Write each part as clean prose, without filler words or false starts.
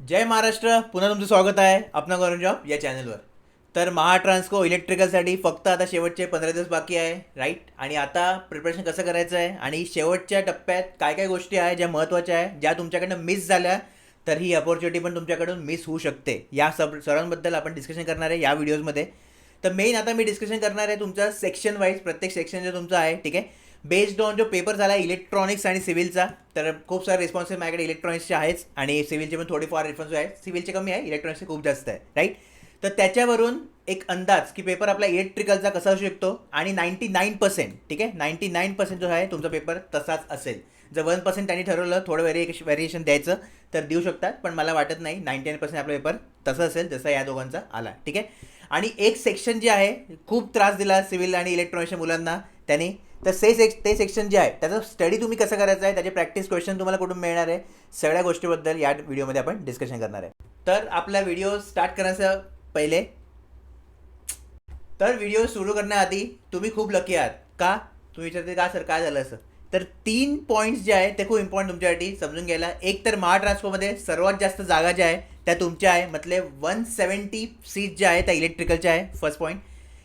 जय महाराष्ट्र. पुन्हा तुमचं स्वागत आहे अपना गव्हर्नमेंट जॉब या चॅनलवर. तर महाट्रान्सको इलेक्ट्रिकलसाठी फक्त आता शेवटचे 15 दिवस बाकी आहे, राईट. आणि आता प्रिपरेशन कसं करायचं आहे आणि शेवटच्या टप्प्यात काय काय गोष्टी आहे ज्या महत्त्वाच्या आहे, ज्या तुमच्याकडनं मिस झाल्या तर ही अपॉर्च्युनिटी पण तुमच्याकडून मिस होऊ शकते, या सर्वांबद्दल आपण डिस्कशन करणार आहे या व्हिडिओजमध्ये. तर मेन आता मी डिस्कशन करणार आहे तुमचा सेक्शन वाईज, प्रत्येक सेक्शन जो तुमचा आहे, ठीक आहे, बेस्ड ऑन जो पेपर झाला इलेक्ट्रॉनिक्स आणि सिव्हिलचा. तर खूप सारे रिस्पॉन्सेस माझ्याकडे इलेक्ट्रॉनिक्सचे आहेच आणि सिव्हिलचे पण थोडेफार रिस्पॉन्स आहेत. सिव्हिलचे कमी आहे, इलेक्ट्रॉनिक्सचे खूप जास्त आहे, राईट. तर त्याच्यावरून एक अंदाज की पेपर आपला इलेक्ट्रिकलचा कसा असू शकतो. आणि 99%, ठीक आहे, 99% जो आहे तुमचा पेपर तसाच असेल. जर 1% त्यांनी ठरवलं थोडं व्हेरिएशन द्यायचं तर देऊ शकतात, पण मला वाटत नाही 99% आपला पेपर तसं असेल जसा या दोघांचा आला, ठीक आहे. आणि एक सेक्शन जे आहे खूप त्रास दिला सिव्हिल आणि इलेक्ट्रॉनिक्सच्या मुलांना त्यांनी. तर ते सेक्शन जे आहे त्याचा स्टडी तुम्ही कसं करायचं आहे, त्याचे प्रॅक्टिस क्वेश्चन तुम्हाला कुठून मिळणार आहे, सगळ्या गोष्टीबद्दल या व्हिडिओमध्ये आपण डिस्कशन करणार आहे. तर आपला व्हिडिओ स्टार्ट करण्याचं पहिले, तर व्हिडिओ सुरू करण्याआधी तुम्ही खूप लकी आहात. का? तुम्ही विचारते का सर काय झालं असं. तर 3 पॉईंट्स जे आहे ते खूप इम्पॉर्टंट तुमच्यासाठी समजून घ्यायला. एक तर महाट्रान्सफोमध्ये सर्वात जास्त जागा ज्या आहे त्या तुमच्या आहे, मतलब 170 सीट ज्या आहे त्या इलेक्ट्रिकलच्या आहे, फर्स्ट पॉईंट.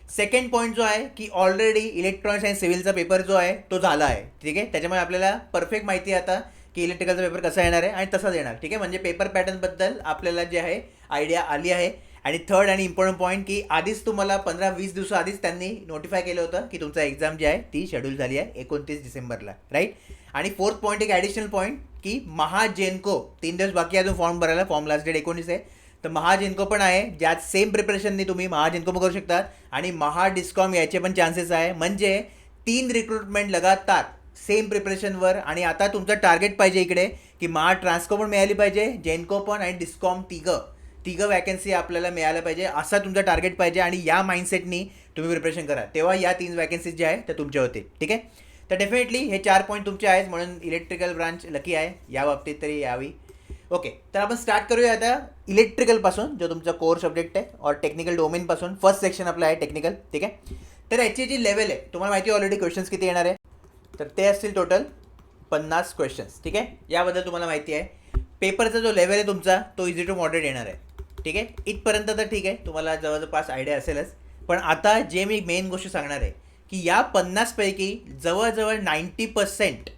सेकंड पॉईंट जो आहे की ऑलरेडी इलेक्ट्रॉनिक्स आणि सिव्हिलचा पेपर जो आहे तो झाला आहे, ठीक आहे. त्याच्यामुळे आपल्याला परफेक्ट माहिती आहे आता की इलेक्ट्रिकलचा पेपर कसा येणार आहे आणि तसाच येणार, ठीक आहे. म्हणजे पेपर पॅटर्नबद्दल आपल्याला जे आहे आयडिया आली आहे. आणि थर्ड आणि इम्पॉर्टंट पॉईंट की आधीच तुम्हाला 15-20 दिवसाआधीच त्यांनी नोटिफाय केलं होतं की तुमचा एक्झाम जी आहे ती शेड्यूल झाली आहे 29 डिसेंबरला, राईट. आणि फोर्थ पॉईंट एक ॲडिशनल पॉईंट की महाजेनको 3 दिवस बाकी आहे अजून फॉर्म भरायला. फॉर्म लास्ट डेट 19 आहे. तर महाजेनको पण आहे, ज्यात सेम प्रिपरेशननी तुम्ही महाजेनको पण करू शकतात आणि महाडिस्कॉम याचे पण चान्सेस आहे. म्हणजे 3 रिक्रुटमेंट लगातार सेम प्रिपरेशनवर. आणि आता तुमचं टार्गेट पाहिजे इकडे की महाट्रान्सको पण मिळाली पाहिजे, जेनको पण आणि डिस्कॉम तिघं वॅकन्सी आपल्याला मिळायला पाहिजे, असा तुमचा टार्गेट पाहिजे. आणि या माइंडसेटनी तुम्ही प्रिपरेशन करा, तेव्हा या 3 वॅकन्सीज ज्या आहेत त्या तुमच्या होतील, ठीक आहे. तर डेफिनेटली हे 4 पॉईंट तुमचे आहेत, म्हणून इलेक्ट्रिकल ब्रांच लकी आहे या बाबतीत तरी यावी. ओके, तर आपण स्टार्ट करूया आता इलेक्ट्रिकलपासून, जो तुमचा कोर सब्जेक्ट आहे, और टेक्निकल डोमेनपासून. फर्स्ट सेक्शन आपलं आहे टेक्निकल, ठीक आहे. तर याची जी लेवल आहे तुम्हाला माहिती आहे ऑलरेडी, क्वेश्चन्स किती येणार आहे. तर ते असतील टोटल 50 क्वेश्चन्स, ठीक आहे. याबद्दल तुम्हाला माहिती आहे. पेपरचा जो लेवल आहे तुमचा तो इझी टू मॉडरेट येणार आहे, ठीक आहे. इथपर्यंत तर ठीक आहे, तुम्हाला जवळपास आयडिया असेलच. पण आता जे मी मेन गोष्ट सांगणार आहे की या 50पैकी जवळजवळ 90%,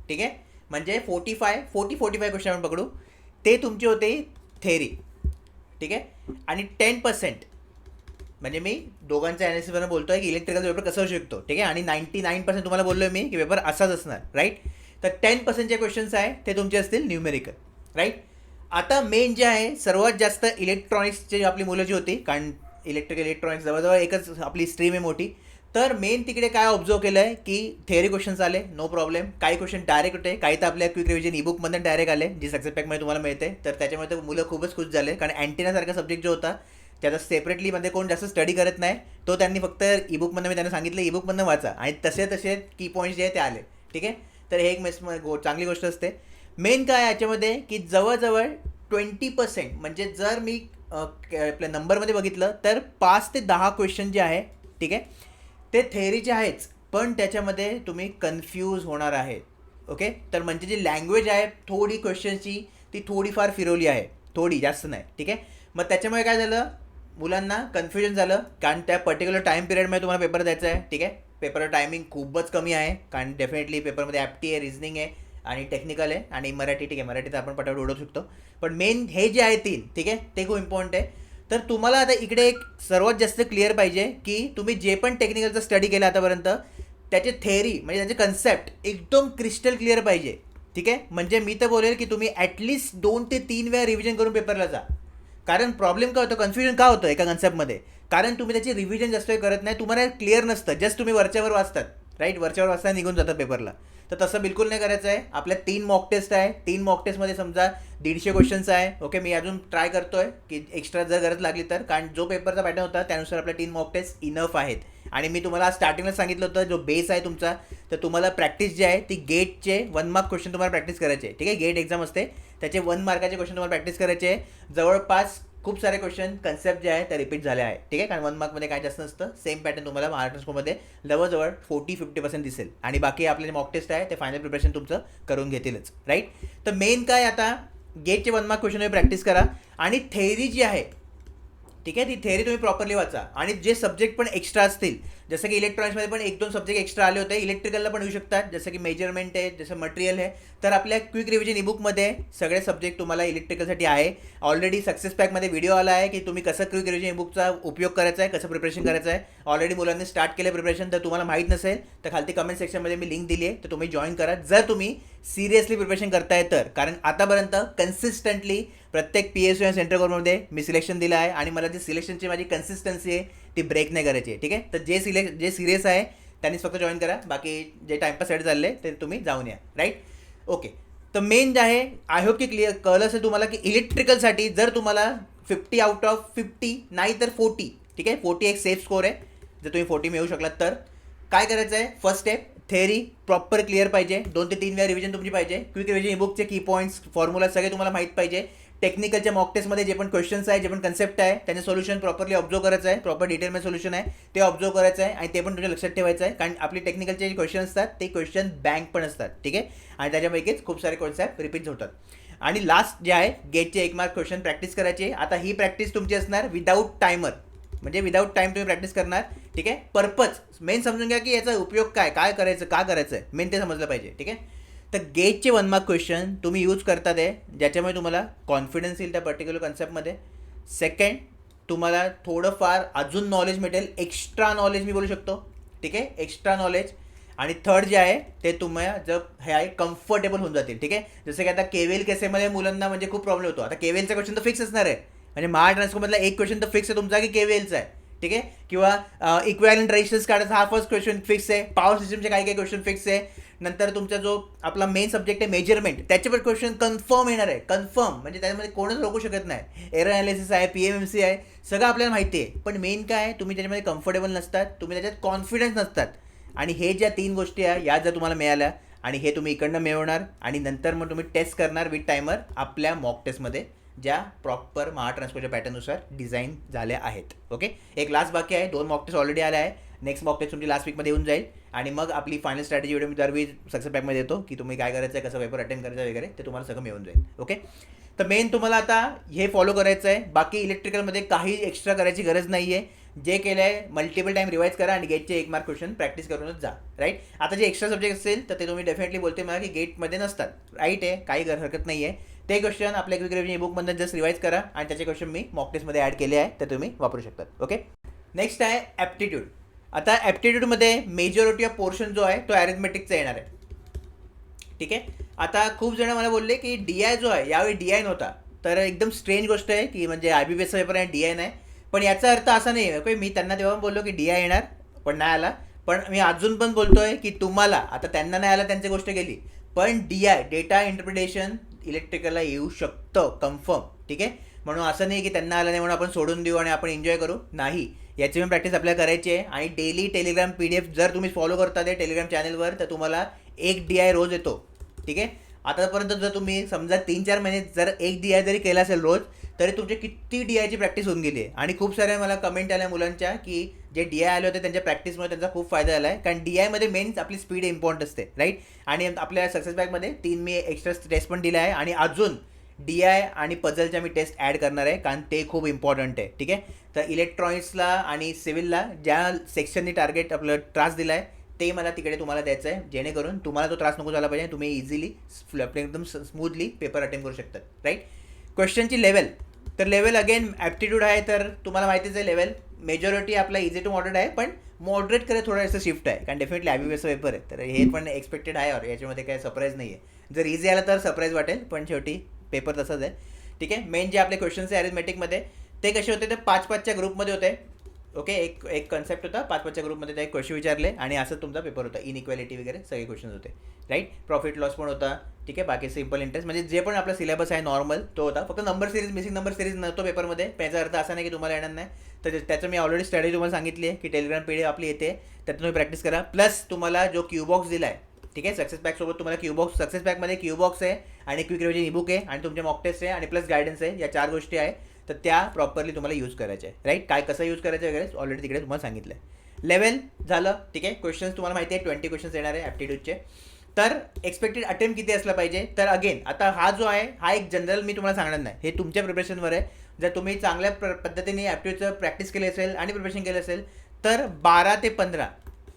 ठीक आहे, म्हणजे 45 क्वेश्चन आपण पकडू, ते तुमचे होते थेरी, ठीक आहे. आणि 10%, म्हणजे मी दोघांच्या ॲनालिसिसवरून बोलतो आहे की इलेक्ट्रिकलचा पेपर कसं होऊ शकतो, ठीक आहे. आणि 99% तुम्हाला बोललो आहे मी की पेपर असाच असणार, राईट. तर 10% जे क्वेश्चन्स आहे ते तुमचे असतील न्यूमेरिकल, राईट. आता मेन जे आहे सर्वात जास्त इलेक्ट्रॉनिक्सची आपली मुलं जी होती, कारण इलेक्ट्रॉनिक्स जवळजवळ एकच आपली स्ट्रीम आहे मोठी. तर मेन तिकडे काय ऑब्झर्व केलं आहे की थेअरी क्वेश्चन्स आले, नो प्रॉब्लेम. काही क्वेश्चन डायरेक्ट होते, काही तर आपल्या क्विक रिव्हिजन ईबुकमधून डायरेक्ट आले, जी सक्सेस पॅकमध्ये तुम्हाला मिळते. तर त्याच्यामुळे तर मुलं खूपच खुश झाले, कारण अँटिनासारखा सब्जेक्ट जो होता त्याचा सेपरेटलीमध्ये कोण जास्त स्टडी करत नाही, तो त्यांनी फक्त ईबुकमधून, मी त्यांना सांगितलं ईबुकमधून वाचा आणि तसे की पॉईंट्स जे आहे ते आले, ठीक आहे. तर हे एक चांगली गोष्ट असते. मेन काय याच्यामध्ये की जवळजवळ 20%, म्हणजे जर मी आपल्या नंबरमध्ये बघितलं तर 5 ते 10 क्वेश्चन जे आहे, ठीक आहे, ते थेअरीचे आहेच, पण त्याच्यामध्ये तुम्ही कन्फ्यूज होणार आहे. ओके, तर म्हणजे जी लँग्वेज आहे थोडी क्वेश्चनची ती थोडीफार फिरवली आहे, थोडी, जास्त नाही, ठीक आहे. मग त्याच्यामुळे काय झालं, मुलांना कन्फ्युजन झालं, कारण त्या पर्टिक्युलर टाईम पिरियडमध्ये तुम्हाला पेपर द्यायचा आहे, ठीक आहे. पेपरचं टायमिंग खूपच कमी आहे, कारण डेफिनेटली पेपरमध्ये ॲप्टी आहे, रिझनिंग आहे आणि टेक्निकल आहे आणि मराठी, ठीक आहे. मराठी तर आपण पटापट उडवू शकतो, पण मेन हे जे आहे 3, ठीक आहे, ते खूप इम्पॉर्टंट आहे. तर तुम्हाला आता इकडे एक सर्वात जास्त क्लिअर पाहिजे की तुम्ही जे पण टेक्निकलचा स्टडी केला आतापर्यंत त्याचे थेअरी, म्हणजे त्याचे कन्सेप्ट एकदम क्रिस्टल क्लिअर पाहिजे, ठीक आहे. म्हणजे मी तर बोलेल की तुम्ही ॲटलिस्ट 2 ते 3 वेळा रिव्हिजन करून पेपरला जा. कारण प्रॉब्लेम काय होतं, कन्फ्युजन का होतं एका कन्सेप्टमध्ये, कारण तुम्ही त्याची रिव्हिजन जास्त करत नाही, तुम्हाला क्लिअर नसतं, जस्ट तुम्ही वरच्यावर वाचतात, राईट. वरच्यावर वाचता निघून जातात पेपरला. तर तसं बिलकुल नाही करायचं आहे. आपल्या 3 मॉक टेस्ट आहे, 3 मॉक टेस्टमध्ये समजा 150 क्वेश्चन्स आहे. ओके, मी अजून ट्राय करतो आहे की एक्स्ट्रा जर गरज लागली तर, कारण जो पेपरचा पॅटर्न होता त्यानुसार आपल्या 3 मॉक टेस्ट इनफ आहेत. आणि मी तुम्हाला स्टार्टिंगला सांगितलं होतं जो बेस आहे तुमचा, तर तुम्हाला प्रॅक्टिस जी आहे ती गेटचे 1 मार्क क्वेश्चन तुम्हाला प्रॅक्टिस करायचे, ठीक आहे. गेट एक्झाम असते, त्याचे 1 मार्काचे क्वेश्चन तुम्हाला प्रॅक्टिस करायचे. जवळपास खूप सारे क्वेश्चन कन्सेप्ट जे आहे ते रिपीट झाले आहे, ठीक आहे. कारण 1 मार्कमध्ये काय जास्त नसतं, सेम पॅटर्न तुम्हाला महाराष्ट्र स्कूलमध्ये जवळजवळ 40-50% दिसेल. आणि बाकी आपले जे मॉक टेस्ट आहे ते फायनल प्रिपरेशन तुमचं करून घेतीलच, राईट. तर मेन काय आता गेटचे 1 मार्क क्वेश्चन तुम्ही प्रॅक्टिस करा आणि थेअरी जी आहे, ठीक आहे, ती थेअरी तुम्ही प्रॉपरली वाचा. आणि जे सब्जेक्ट पण एक्स्ट्रा असतील, जसं की इलेक्ट्रॉनिक्समध्ये पण 1-2 सब्जेक्ट एक्स्ट्रा आले होते, इलेक्ट्रिकलला पण येऊ शकतात, जसं की मेजरमेंट आहे, जसं मटेरियल आहे. तर आपल्या क्विक रिव्हिजन ईबुकमध्ये सगळे सब्जेक्ट तुम्हाला इलेक्ट्रिकलसाठी आहे. ऑलरेडी सक्सेस पॅकमध्ये व्हिडिओ आला आहे की तुम्ही कसं क्विक रिव्हिजन ईबुकचा उपयोग करायचा आहे, कसं प्रिपरेशन करायचं आहे. ऑलरेडी मुलांनी स्टार्ट केलं प्रिपरेशन. तर तुम्हाला माहीत नसेल तर खालती कमेंट सेक्शनमध्ये मी लिंक दिली आहे, तर तुम्ही जॉईन करा जर तुम्ही सिरियसली प्रिपरेशन करताय तर. कारण आतापर्यंत कन्सिस्टंटली प्रत्येक PSU सेंट्रल गव्हर्नमेंटमध्ये मी सिलेक्शन दिलं आहे आणि मला जी सिलेक्शनची माझी कन्सिस्टन्सी आहे ती ब्रेक नाही करायची आहे. ठीक आहे, तर जे सिरियस आहे त्यांनीच फक्त जॉईन करा. बाकी जे टाइमपास साठी चालले ते तुम्ही जाऊन या. Right, okay. तर मेन जे आहे, आय होप की क्लिअर कळलं असेल तुम्हाला की इलेक्ट्रिकलसाठी जर तुम्हाला 50 आउट ऑफ 50 नाही तर 40, ठीक आहे, 40 एक सेफ स्कोर आहे. जर तुम्ही 40 मिळवू शकलात तर काय करायचं आहे, first step theory proper clear पाहिजे, 2 ते 3 वेळा रिव्हिजन तुमची पाहिजे. क्विक रिव्हिजन ईबुकचे की पॉईंट्स फॉर्म्युला सगळे तुम्हाला माहीत पाहिजे. टेक्निकलच्या मॉक टेस्टमध्ये जे पण क्वेश्चन्स आहे, जे पण कन्सेप्ट आहे, त्याचे सोल्युशन प्रॉपरली ऑब्झर्व करायचं आहे. प्रॉपर डिटेलमध्ये सोल्युशन आहे ते ऑब्झर्व करायचं आहे आणि ते पण तुमच्या लक्षात ठेवायचं आहे. कारण आपली टेक्निकलचे जे क्वेश्चन असतात ते क्वेश्चन बँक पण असतात, ठीक आहे, आणि त्याच्यापैकीच खूप सारे कॉन्सेप्ट रिपीट होतात. आणि लास्ट जे आहे, गेटचे 1 मार्क क्वेश्चन प्रॅक्टिस करायचे. आता ही प्रॅक्टिस तुमची असणार विदाऊट टायमर, म्हणजे विदाऊट टाईम तुम्ही प्रॅक्टिस करणार. ठीक आहे, पर्पज मेन समजून घ्या की याचा उपयोग काय करायचं, का करायचं आहे, मेन ते समजलं पाहिजे. ठीक आहे, तर गेटचे 1 मार्क क्वेश्चन तुम्ही यूज करतात आहे ज्याच्यामुळे तुम्हाला कॉन्फिडन्स येईल त्या पर्टिक्युलर कन्सेप्टमध्ये. सेकंड, तुम्हाला थोडंफार अजून नॉलेज मिळेल, एक्स्ट्रा नॉलेज मी बोलू शकतो. ठीक आहे, एक्स्ट्रा नॉलेज. आणि थर्ड जे आहे ते तुम्हाला जर हे आहे कम्फर्टेबल होऊन जातील. ठीक आहे, जसं की आता केवेल केसेमध्ये मुलांना म्हणजे खूप प्रॉब्लेम होतो. आता केवेलचा क्वेश्चन तर फिक्स असणार आहे, म्हणजे महाट्रान्सफॉर्मरला एक क्वेश्चन तर फिक्स आहे तुमचा की केवेलचा आहे. ठीक आहे, किंवा इक्वॅलंट रेजिस्टन्स काढायचा हा फर्स्ट क्वेश्चन फिक्स आहे. पॉवर सिस्टमचे काही क्वेश्चन फिक्स आहे. नंतर तुमचा जो आपला मेन सब्जेक्ट आहे मेजरमेंट, त्याचे पण क्वेश्चन कन्फर्म येणार आहे. कन्फर्म म्हणजे त्याच्यामध्ये कोणच रोखू शकत नाही. एरर अनालिसिस आहे, PMMC आहे, सगळं आपल्याला माहिती आहे. पण मेन काय आहे, तुम्ही त्याच्यामध्ये कम्फर्टेबल नसतात, तुम्ही त्याच्यात कॉन्फिडन्स नसतात. आणि हे ज्या 3 गोष्टी आहे या जर तुम्हाला मिळाल्या आणि हे तुम्ही इकडनं मिळवणार आणि नंतर मग तुम्ही टेस्ट करणार विथ टायमर आपल्या मॉक टेस्टमध्ये, ज्या प्रॉपर महाट्रान्सफरच्या पॅटर्ननुसार डिझाईन झाल्या आहेत. ओके, एक लास्ट बाकी आहे. 2 मॉक टेस्ट ऑलरेडी आल्या आहे. नेक्स्ट मॉक टेस्ट तुमची लास्ट वीकमध्ये येऊन जाईल आणि मग आपली फायनल स्ट्रॅटेजी व्हिडिओ मी दरवेळी सक्सेस पॅकमध्ये येतो की तुम्ही काय करायचं आहे, कसं पेपर अटेंड करायचं वगैरे, ते तुम्हाला सगळं मिळून जाईल. ओके, तर मेन तुम्हाला आता हे फॉलो करायचं आहे. बाकी इलेक्ट्रिकलमध्ये काही एक्स्ट्रा करायची गरज नाही आहे. जे केलं आहे मल्टिपल टाईम रिवाईज करा आणि गेटचे 1 मार्क क्वेश्चन प्रॅक्टिस करूनच जा. राईट, आता जे एक्स्ट्रा सब्जेक्ट असेल तर ते तुम्ही डेफिनेटली बोलते मला की गेटमध्ये नसतात. राईट आहे, काही हरकत नाही आहे. ते क्वेश्चन आपल्या क्विक रिव्हिजन ईबुकमधून जस्ट रिवाईज करा आणि त्याचे क्वेश्चन मी मॉक टेस्टमध्ये ॲड केले आहे, तर तुम्ही वापरू शकतात. ओके, नेक्स्ट आहे ॲप्टिट्यूड. आता ॲप्टिट्यूडमध्ये मेजॉरिटी ऑफ पोर्शन जो आहे तो ॲरिथमेटिकचा येणार आहे. ठीक आहे, आता खूप जण मला बोलले की DI जो आहे यावेळी DI नव्हता, तर एकदम स्ट्रेंज गोष्ट आहे की म्हणजे IBPSचा पेपर आहे DI नाही. पण याचा अर्थ असा नाही आहे, मी त्यांना तेव्हा बोललो की DI येणार पण नाही आला. पण मी अजून पण बोलतोय की तुम्हाला, आता त्यांना नाही आला त्यांची गोष्ट गेली, पण DI डेटा इंटरप्रिटेशन इलेक्ट्रिकलला येऊ शकतं कन्फर्म. ठीक आहे, म्हणून असं नाही की त्यांना आलं नाही म्हणून आपण सोडून देऊ आणि आपण एन्जॉय करू, नाही. याची पण प्रॅक्टिस आपल्याला करायची आहे. आणि डेली टेलिग्राम PDF जर तुम्ही फॉलो करता ते टेलिग्राम चॅनलवर, तर तुम्हाला 1 DI रोज येतो. ठीक आहे, आतापर्यंत जर तुम्ही समजा 3-4 महिने जर 1 DI जरी केला असेल रोज, तरी तुमचे किती DIची प्रॅक्टिस होऊन गेली आहे. आणि खूप साऱ्या मला कमेंट आल्या मुलांच्या की जे DI आले होते त्यांच्या प्रॅक्टिसमुळे त्यांचा खूप फायदा झाला आहे. कारण DIमध्ये मेन आपली स्पीड इम्पॉर्टंट असते. राईट, आणि आपल्या सक्सेस बॅकमध्ये 3 मी एक्स्ट्रा टेस्ट पण दिल्या आहे आणि अजून DI आणि पझलच्या मी टेस्ट ॲड करणार आहे, कारण ते खूप इम्पॉर्टंट आहे. ठीक आहे, तर इलेक्ट्रॉनिक्सला आणि सिव्हिलला ज्या सेक्शननी टार्गेट आपलं त्रास दिला आहे ते मला तिकडे तुम्हाला द्यायचं आहे, जेणेकरून तुम्हाला तो त्रास नको झाला पाहिजे, तुम्ही इझिली एकदम स्मूथली पेपर अटेम्प्ट करू शकतात. राईट, क्वेश्चनची लेवल, तर लेवल अगेन ॲप्टिट्यूड आहे तर तुम्हाला माहितीच आहे लेवल मेजॉरिटी आपला इझी टू मॉडरेट आहे, पण मॉडरेट करे थोडंसं शिफ्ट आहे, कारण डेफिनेटली IBPSचा पेपर आहे, तर हे पण एक्सपेक्टेड आहे. और याच्यामध्ये काही सरप्राईज नाही आहे. जर इझी आला तर सरप्राईज वाटेल, पण शेवटी पेपर तसाच आहे. ठीक आहे, मेन जे आपले क्वेश्चन्स आहे अरिथमेटिकमध्ये ते कसे होते, ते 5-5च्या ग्रुपमध्ये होते. ओके, एक कन्सेप्ट होता, 5-5च्या ग्रुपमध्ये ते क्वेश्चन विचारले आणि असं तुमचा पेपर होता. इनइक्वॅलिटी वगैरे सगळे क्वेश्चन्स होते. राईट, प्रॉफिट लॉस पण होता. ठीक आहे, बाकी सिम्पल इंटरेस्ट म्हणजे जे पण आपला सिलेबस आहे नॉर्मल तो होता. फक्त number series, missing number series नव्हतो पेपरमध्ये. त्याचा अर्थ असा नाही की तुम्हाला येणार नाही, तर त्याचं मी ऑलरेडी स्ट्रॅटेजी तुम्हाला सांगितली आहे की टेलिग्राम PDF आपली येते, त्यात तुम्ही प्रॅक्टिस करा. प्लस तुम्हाला जो क्यूबॉक्स दिला आहे, ठीक आहे, सक्सेस पॅकसोबत तुम्हाला क्यूबॉक्स, सक्सेस पॅकमध्ये क्यूबॉक्स आहे आणि क्विक रिव्हिजन ईबुक आहे आणि तुमच्या मॉक टेस्ट आहे आणि प्लस गायडन्स आहे, या 4 गोष्टी आहे. तर त्या प्रॉपरली तुम्हाला यूज करायच्या आहे. राईट, काय कसं यूज करायचं वगैरे ऑलरेडी तिकडे तुम्हाला सांगितलं आहे. लेवल झालं. ठीक आहे, क्वेश्चन्स तुम्हाला माहिती आहे 20 क्वेश्चन्स येणार आहे ॲप्टिट्यूडचे. तर एक्सपेक्टेड अटेम्प्ट किती असला पाहिजे. तर अगेन आता हा जो आहे हा एक जनरल मी तुम्हाला सांगणार नाही, हे तुमच्या प्रिपरेशनवर आहे. जर तुम्ही चांगल्या पद्धतीने ॲप्टिट्यूडचं प्रॅक्टिस केली असेल आणि प्रिपरेशन केलं असेल तर 12 ते 15,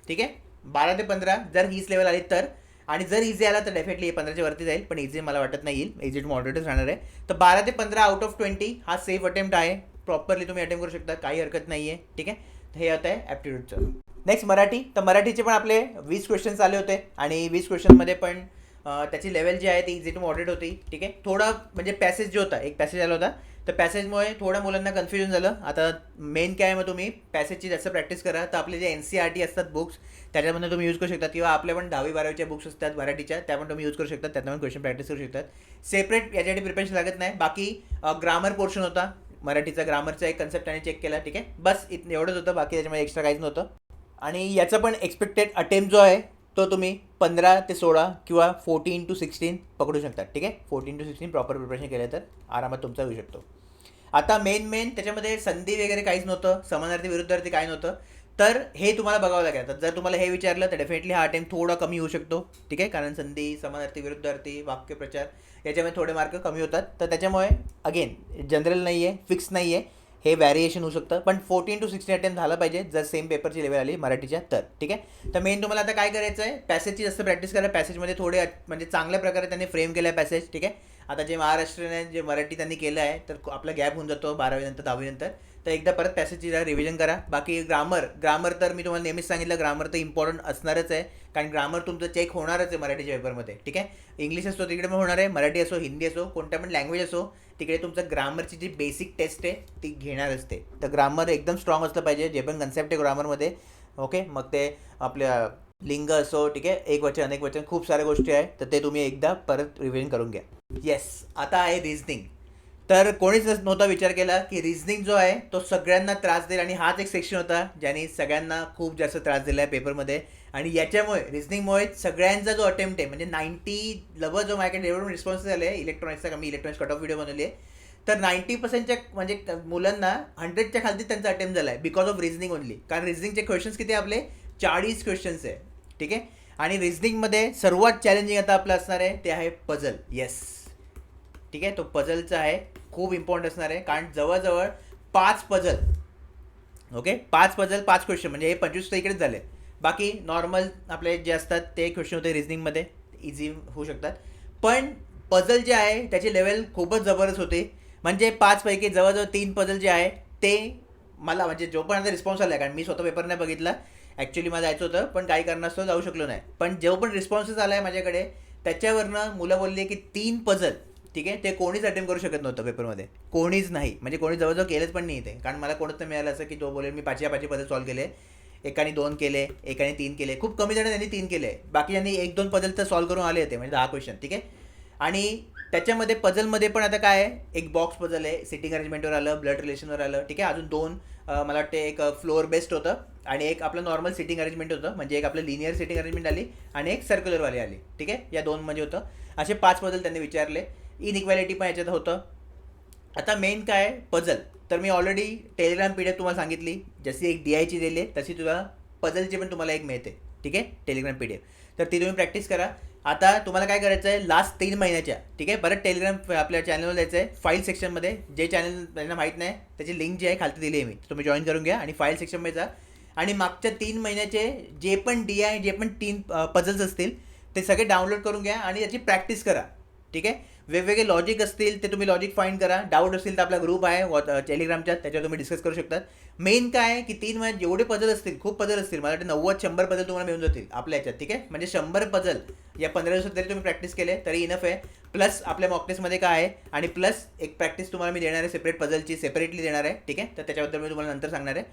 ठीक आहे, 12 ते 15 जर हीच लेवल आली तर. आणि जर इझी आला तर डेफिनेटली 15च्या वरती जाईल, पण इझी मला वाटत नाही येईल, इझी टू मॉडरेटच राहणार आहे. तर 12 ते 15 आउट ऑफ 20 हा सेफ अटेम्प्ट आहे, प्रॉपरली तुम्ही अटेम्प्ट करू शकता, काही हरकत नाही आहे, ठीक आहे. तर हे होतं आहे ॲप्टिट्यूडचं. नेक्स्ट मराठी. तर मराठीचे पण आपले 20 क्वेश्चन्स आले होते आणि 20 क्वेश्चनमध्ये पण त्याची लेवल जी आहे ती इझी टू मॉडरेट होती, ठीक आहे. थोडं म्हणजे पॅसेज जो होता, एक पॅसेज आला होता, तर पॅसेजमुळे थोड्या मुलांना कन्फ्युजन झालं. आता मेन काय आहे, मग तुम्ही पॅसेजची जास्त प्रॅक्टिस करा. तर आपले जे NCERT असतात बुक्स त्याच्यामध्ये तुम्ही यूज करू शकता, किंवा आपल्या पण 10वी-12वीच्या बुक्स असतात मराठीच्या, त्या पण तुम्ही यूज करू शकता, त्यातून क्वेश्चन प्रॅक्टिस करू शकतात. सेपरेट याच्यासाठी प्रिपरेशन लागत नाही. बाकी ग्रामर पोर्शन होता मराठीचा, ग्रामरचा एक कन्सेप्ट आणि चेक केला, ठीक आहे, बस एवढंच होतं, बाकी त्याच्यामध्ये एक्स्ट्रा काहीच नव्हतं. आणि याचा पण एक्सपेक्टेड अटेम्प्ट जो आहे तो तुम्ही 15 ते 16 किंवा 14 to 16 पकडू शकता, ठीक आहे. 14 to 16 प्रॉपर प्रिपरेशन केलं तर आरामात तुमचा होऊ शकतो. आता मेन त्याच्यामध्ये संधी वगैरे काहीच नव्हतं, समानार्थी विरुद्धार्थी काही नव्हतं. तर हे तुम्हाला बघावं लागेल. तर जर तुम्हाला हे विचारलं तर डेफिनेटली हा अटेम्प्ट थोडा कमी होऊ शकतो, ठीक आहे, कारण संधी, समानार्थी विरुद्धार्थी, वाक्यप्रचार याच्यामध्ये थोडे मार्क कमी होतात. तर त्याच्यामुळे अगेन जनरल नाही आहे, फिक्स नाही आहे, हे व्हॅरिएशन होऊ शकतं. पण 14 to 16 अटेम्प्ट झाला पाहिजे जर सेम पेपरची लेवल आली मराठीच्या तर, ठीक आहे. तर मेन तुम्हाला आता काय करायचं आहे, पॅसेजची जास्त प्रॅक्टिस करा. पॅसेजमध्ये थोडे म्हणजे चांगल्या प्रकारे त्यांनी फ्रेम केलं आहे पॅसेज, ठीक आहे. आता जे महाराष्ट्राने जे मराठी त्यांनी केलं आहे तर आपला गॅप होऊन जातो 12वी नंतर 10वी नंतर. तर एकदा परत पॅसेजची रिव्हिजन करा. बाकी ग्रामर तर मी तुम्हाला नेहमीच सांगितलं, ग्रामर तर इम्पॉर्टंट असणारच आहे, कारण ग्रामर तुमचं चेक होणारच आहे मराठीच्या पेपरमध्ये, ठीक आहे. इंग्लिश असो तिकडे पण होणार आहे, मराठी असो, हिंदी असो, कोणत्या पण लँग्वेज असो, तिकडे तुमचं ग्रामरची जी बेसिक टेस्ट आहे ती घेणार असते. तर ग्रामर एकदम स्ट्रॉंग असलं पाहिजे, जे पण कन्सेप्ट आहे ग्रामरमध्ये, ओके. मग ते आपल्या लिंग असो, ठीक आहे, एक वचन, अनेक वचन, खूप साऱ्या गोष्टी आहेत, तर ते तुम्ही एकदा परत रिव्हिजन करून घ्या. येस, आता आहे रिझनिंग. तर कोणीच नव्हता विचार केला की रिझनिंग जो आहे तो सगळ्यांना त्रास देईल, आणि हाच एक सेक्शन होता ज्याने सगळ्यांना खूप जास्त त्रास दिला आहे पेपरमध्ये. आणि याच्यामुळे रिझनिंगमुळे सगळ्यांचा जो अटेम्प्ट आहे, म्हणजे 90 लवर जो माझ्याकडे एवढं रिस्पॉन्स झाले आहे इलेक्ट्रॉनिक्सचा, मी इलेक्ट्रॉनिक्स कट ऑफ व्हिडिओ बनवली आहे, तर 90%च्या म्हणजे मुलांना 100च्या खालती त्यांचा अटेम्प्ट झाला आहे बिकॉज ऑफ रिझनिंग ओनली. कारण रिझनिंगचे क्वेश्चन्स किती आपले 40 क्वेश्चन्स आहे, ठीक आहे. आणि रिझनिंगमध्ये सर्वात चॅलेंजिंग आता आपलं असणार आहे ते आहे पझल. येस, ठीक आहे, तो पझलचा आहे, खूप इम्पॉर्टंट असणार आहे, कारण जवळजवळ 5 पझल, ओके, 5 पझल 5 क्वेश्चन, म्हणजे हे 25 तर इकडेच झाले. बाकी नॉर्मल आपले जे असतात ते क्वेश्चन होते रिझनिंगमध्ये, इझी होऊ शकतात. पण पझल जे आहे त्याची लेवल खूपच जबरदस्त होते. म्हणजे 5 पैकी जवळजवळ 3 पझल जे आहे ते मला, म्हणजे जो पण आता रिस्पॉन्स आला आहे, कारण मी स्वतः पेपर नाही बघितला, ॲक्च्युली मला जायचं होतं पण काही कारणास्तव जाऊ शकलो नाही, पण जो पण रिस्पॉन्सेस आला आहे माझ्याकडे त्याच्यावरनं मुलं बोलली की 3 पझल, ठीक आहे, ते कोणीच अटेम्प्ट करू शकत नव्हतं पेपरमध्ये, कोणीच नाही, म्हणजे कोणी जवळजवळ केलंच पण नाही ते. कारण मला कोणतं तर मिळालं असं की तो बोलेल मी 5 पझल सॉल्व केले, एकाने 2 केले, एकाने 3 केले, खूप कमी जण त्यांनी 3 केले, बाकी ज्यांनी 1-2 पझल तर सॉल्व करून आले होते, म्हणजे 10 क्वेश्चन, ठीक आहे. आणि त्याच्यामध्ये पझलमध्ये पण आता काय आहे, एक बॉक्स पझल आहे, सिटिंग अरेंजमेंटवर आलं, ब्लड रिलेशनवर आलं, ठीक आहे. अजून 2 मला वाटते, एक फ्लोअर बेस्ड होतं आणि एक आपलं नॉर्मल सिटिंग अरेंजमेंट होतं, म्हणजे एक आपलं लिनियर सिटिंग अरेंजमेंट आली आणि एक सर्क्युलरवाली आली, ठीक आहे. या 2 म्हणजे होतं, असे 5 पझल त्यांनी विचारले. इनइक्वॅलिटी पण याच्यात होतं. आता मेन काय आहे पझल, तर मी ऑलरेडी टेलिग्राम PDF तुम्हाला सांगितली, जशी एक DIची दिली आहे तशी तुला पझलची पण तुम्हाला एक मिळते, ठीक आहे, टेलिग्राम PDF. तर ती तुम्ही प्रॅक्टिस करा. आता तुम्हाला काय करायचं आहे, लास्ट 3 महिन्याच्या, ठीक आहे, परत टेलिग्राम आपल्या चॅनलवर जायचं आहे, फाईल सेक्शनमध्ये, जे चॅनल त्यांना माहीत नाही त्याची लिंक जी आहे खालती दिली आहे मी, तुम्ही जॉईन करून घ्या आणि फाईल सेक्शनमध्ये जा आणि मागच्या 3 महिन्याचे जे पण DI, जे पण 3 पझल्स असतील ते सगळे डाउनलोड करून घ्या आणि याची प्रॅक्टिस करा, ठीक आहे. वेगवेगळे लॉजिक असतील ते तुम्ही लॉजिक फाईंड करा. डाऊट असतील तर आपला ग्रुप आहे टेलिग्रामच्या, त्याच्यावर तुम्ही डिस्कस करू शकतात. मेन काय आहे की 3 महिन्यात जेवढे पझल असतील, खूप पझल असतील, मला वाटतं 90-100 पझल तुम्हाला मिळून जातील आपल्या याच्यात, ठीक आहे. म्हणजे 100 पझल या 15 दिवसात तरी तुम्ही प्रॅक्टिस केले तरी इनफ आहे. प्लस आपल्या मॉक टेस्टमध्ये काय आहे, आणि प्लस एक प्रॅक्टिस तुम्हाला मी देणार आहे सेपरेट पझलची, सेपरेटली देणार आहे, ठीक आहे. तर त्याच्याबद्दल मी तुम्हाला नंतर सांगणार आहे,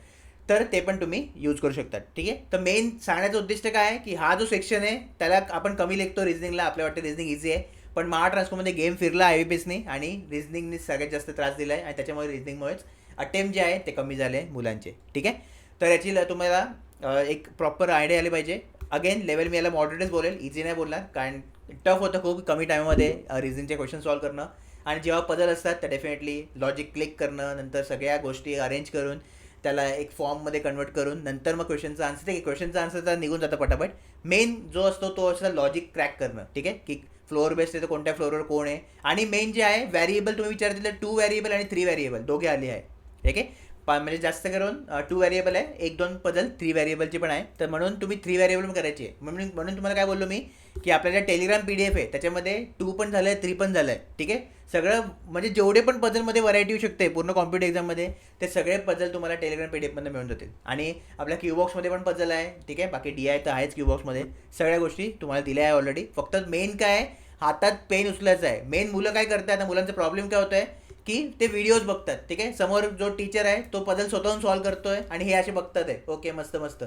तर ते पण तुम्ही यूज करू शकतात, ठीक आहे. तर मेन सांगण्याचं उद्दिष्ट काय आहे की हा जो सेक्शन आहे त्याला आपण कमी लेखतो रिझनिंगला, आपल्याला वाटतं रिझनिंग इझी आहे, पण महाट्रान्सकोमध्ये गेम फिरला IBPSनी आणि रिझनिंगने सगळ्यात जास्त त्रास दिला आहे आणि त्याच्यामुळे रिझनिंगमुळेच अटेम्प्ट जे आहे ते कमी झाले मुलांचे, ठीक आहे. तर याची तुम्हाला एक प्रॉपर आयडिया आली पाहिजे. अगेन लेवल मी याला मॉडरेटच बोलेल, इझी नाही बोलणार, कारण टफ होतं खूप कमी टाईममध्ये रिझनिंगचे क्वेश्चन सॉल्व करणं. आणि जेव्हा पझल असतात तर डेफिनेटली लॉजिक क्लिक करणं, नंतर सगळ्या गोष्टी अरेंज करून त्याला एक फॉर्ममध्ये कन्वर्ट करून नंतर मग क्वेश्चनचा आन्सर, ठीक आहे, क्वेश्चनचा आन्सर तर निघून जातं पटापट. मेन जो असतो तो असं लॉजिक क्रॅक करणं, ठीक आहे, की फ्लोअर बेस्ड आहे तर कोणत्या फ्लोअरवर कोण आहे. आणि मेन जे आहे व्हॅरिएबल तुम्ही विचारतील 2 व्हॅरिएबल आणि 3 व्हॅरिएबल दोघे आले आहे, ठीक आहे. म्हणजे जास्त करून 2 व्हॅरिएबल आहे, 1-2 पझल 3 व्हॅरिएबलची पण आहे. तर म्हणून तुम्ही 3 व्हॅरिएबल पण करायची आहे. म्हणून तुम्हाला काय बोललो मी, की आपल्याला टेलिग्राम PDF आहे त्याच्यामध्ये 2 पण झालं आहे, 3 पण झालं आहे, ठीक आहे. सगळं म्हणजे जेवढे पण पझलमध्ये व्हरायटी येऊ शकते पूर्ण कॉम्पिटेटिव्ह एक्झाममध्ये, ते सगळे पझल तुम्हाला टेलिग्राम PDF मिळून जातील. आणि आपल्या क्यूबॉक्समध्ये पण पझल आहे, ठीक आहे. बाकी DI तर आहेच क्यूबॉक्समध्ये. सगळ्या गोष्टी तुम्हाला दिल्या आहे ऑलरेडी. फक्त मेन काय आहे, हातात पेन उचलायचं आहे. मेन मुलं काय करतात, आता मुलांचा प्रॉब्लेम काय होत आहे, की ते व्हिडिओज बघतात, ठीक आहे. समोर जो टीचर आहे तो पझल स्वतःहून सॉल्व्ह करतोय आणि हे असे बघतात आहे, ओके मस्त मस्त.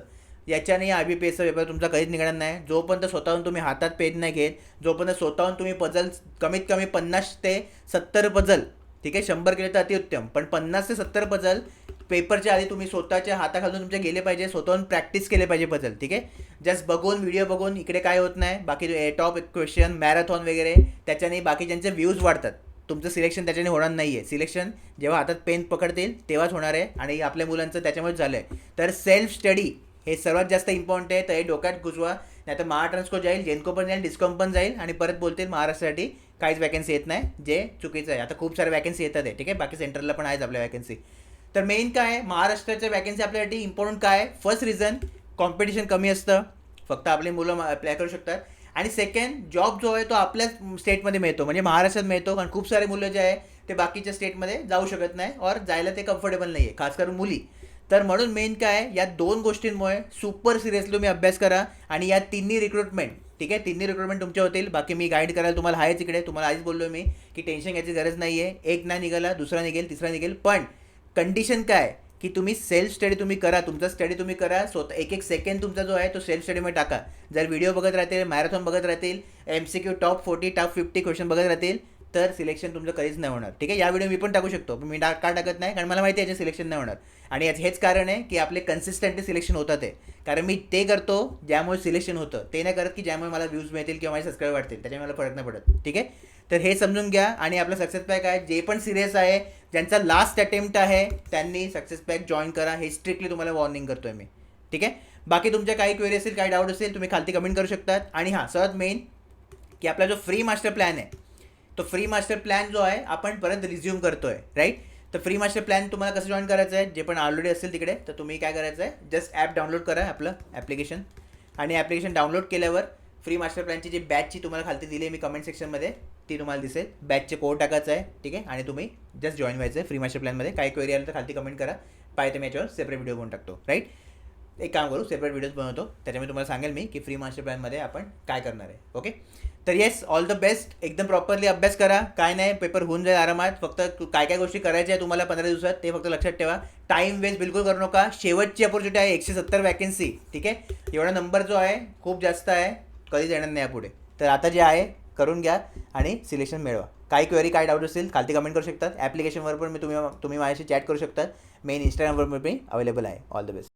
याच्याने IBPSचा पेपर तुमचा कधीच निघणार नाही. जोपर्यंत स्वतःहून तुम्ही हातात पेन नाही घेत, जोपर्यंत स्वतःहून तुम्ही पझल कमीत कमी 50 ते 70 पझल, ठीक आहे, 100 केले तर अतिउत्तम, पण 50 ते 70 पझल पेपरच्या आधी तुम्ही स्वतःच्या हाताखालून तुमच्या गेले पाहिजे, स्वतःहून प्रॅक्टिस केले पाहिजे पझल, ठीक आहे. जस्ट बघून व्हिडिओ बघून इकडे काय होत नाही. बाकी टॉप क्वेश्चन मॅरेथॉन वगैरे त्याच्याने बाकीच्यांचे व्ह्यूज वाढतात. तुमचं सिलेक्शन त्याच्याने होणार नाही आहे. सिलेक्शन जेव्हा हातात पेन पकडतील तेव्हाच होणार आहे आणि आपल्या मुलांचं त्याच्यामुळे झालं आहे. तर सेल्फ स्टडी हे सर्वात जास्त इम्पॉर्टंट आहे. तर हे डोक्यात घुसवा, नाही तर महाट्रान्सको जाईल, जेनको पण जाईल, डिस्कॉम पण जाईल आणि परत बोलतील महाराष्ट्रासाठी काहीच वॅकन्सी येत नाही, जे चुकीचं आहे. आता खूप साऱ्या वॅकन्सी येतात आहे, ठीक आहे. बाकी सेंटरला पण आहेच आपल्या वॅकन्सी. तर मेन काय आहे, महाराष्ट्राच्या वॅकन्सी आपल्यासाठी इम्पॉर्टंट काय आहे, फर्स्ट रिझन कॉम्पिटिशन कमी असतं, फक्त आपली मुलं अप्लाय करू शकतात. आणि सेकंड, जॉब जो आहे तो आपल्याच स्टेटमध्ये मिळतो, म्हणजे महाराष्ट्रात मिळतो. कारण खूप सारे मुलं जे आहे ते बाकीच्या स्टेटमध्ये जाऊ शकत नाही, और जायला ते कम्फर्टेबल नाही आहे, खास करून मुली. तर म्हणून मेन काय आहे, या 2 गोष्टींमुळे सुपर सिरियसली तुम्ही अभ्यास करा. आणि या तिन्ही रिक्रुटमेंट, ठीक आहे, तिन्ही रिक्रुटमेंट तुमच्या होतील. बाकी मी गाईड करायला तुम्हाला आहेच इकडे. तुम्हाला आधीच बोललो मी की टेन्शन घ्यायची गरज नाही आहे. एक नाही निघाला, दुसरा निघेल, तिसरा निघेल. पण कंडिशन काय, की तुम्ही सेल्फ स्टडी तुम्ही करा, तुमचा स्टडी तुम्ही करा स्वतः. एक सेकंड तुमचा जो आहे तो सेल्फ स्टडीमध्ये टाका. जर व्हिडिओ बघत राहतील, मॅरेथॉन बघत राहतील, MCQ टॉप 40 टॉप 50 क्वेश्चन बघत राहतील, तर सिलेक्शन तुमचं कधीच नाही होणार, ठीक आहे. या व्हिडिओ मी पण टाकू शकतो, पण मी का टाकत नाही, कारण मला माहिती आहे याचे सिलेक्शन नाही होणार. आणि हेच कारण आहे की आपले कन्सिस्टंटली सिलेक्शन होतात आहे. कारण मी ते करतो ज्यामुळे सिलेक्शन होतं, ते नाही करत की ज्यामुळे मला व्ह्यूज मिळतील किंवा माझे सबस्क्राईब वाढतील, त्याच्यामुळे मला फरक नाही पडत, ठीक आहे. तर हे समजून घ्या. आणि आपला सक्सेस पॅक आहे, जे पण सिरियस आहे, ज्यांचा लास्ट अटेम्प्ट आहे, त्यांनी सक्सेस पॅक जॉईन करा. हे स्ट्रिक्टली तुम्हाला वॉर्निंग करतो आहे मी, ठीक आहे. बाकी तुमच्या काही क्वेरी असेल, काही डाऊट असेल, तुम्ही खालती कमेंट करू शकतात. आणि हां, सर्वात मेन की आपला जो फ्री मास्टर प्लॅन आहे, तो फ्री मास्टर प्लॅन जो आहे आपण परत रिझ्यूम करतो आहे, राईट. तर फ्री मास्टर प्लॅन तुम्हाला कसं जॉईन करायचं आहे, जे पण ऑलरेडी असेल तिकडे, तर तुम्ही काय करायचं आहे, जस्ट ॲप डाउनलोड करा, आपलं ॲप्लिकेशन. आणि ॲप्लिकेशन डाउनलोड केल्यावर फ्री मास्टर प्लॅनची जी बॅचची तुम्हाला खालती दिली आहे मी कमेंट सेक्शनमध्ये, ती तुम्हाला दिसेल. बॅचचे कोड टाकायचं आहे, ठीक आहे. आणि तुम्ही जस्ट जॉईन व्हायचं आहे फ्री मास्टर प्लॅनमध्ये. काही क्वेरी आलं तर खालती कमेंट करा, पाहिजे मी याच्यावर सेपरेट व्हिडिओ बनवून टाकतो, राईट. एक काम करू, सेपरेट व्हिडिओज बनवतो, त्याच्यामुळे तुम्हाला सांगेल मी की फ्री मास्टर प्लॅनमध्ये आपण काय करणार आहे, ओके. तर येस, ऑल द बेस्ट. एकदम प्रॉपरली अभ्यास करा, काय नाही, पेपर होऊन जाईल आरामात. फक्त काय काय गोष्टी करायच्या आहे तुम्हाला 15 दिवसात, ते फक्त लक्षात ठेवा. टाईम वेस्ट बिलकुल करू नका. शेवटची अपॉर्च्युनिटी आहे, 170 वॅकन्सी, ठीक आहे. एवढा नंबर जो आहे खूप जास्त आहे, कधीच येणार नाही यापुढे. तर आता जे आहे करून घ्या आणि सिलेक्शन मिळवा. काही क्वेरी, काय डाऊट असेल खालती कमेंट करू शकतात. ॲप्लिकेशनवर पण तुम्ही माझ्याशी चॅट करू शकतात. मेन इंस्टाग्रामवर मी अवेलेबल आहे. All the best.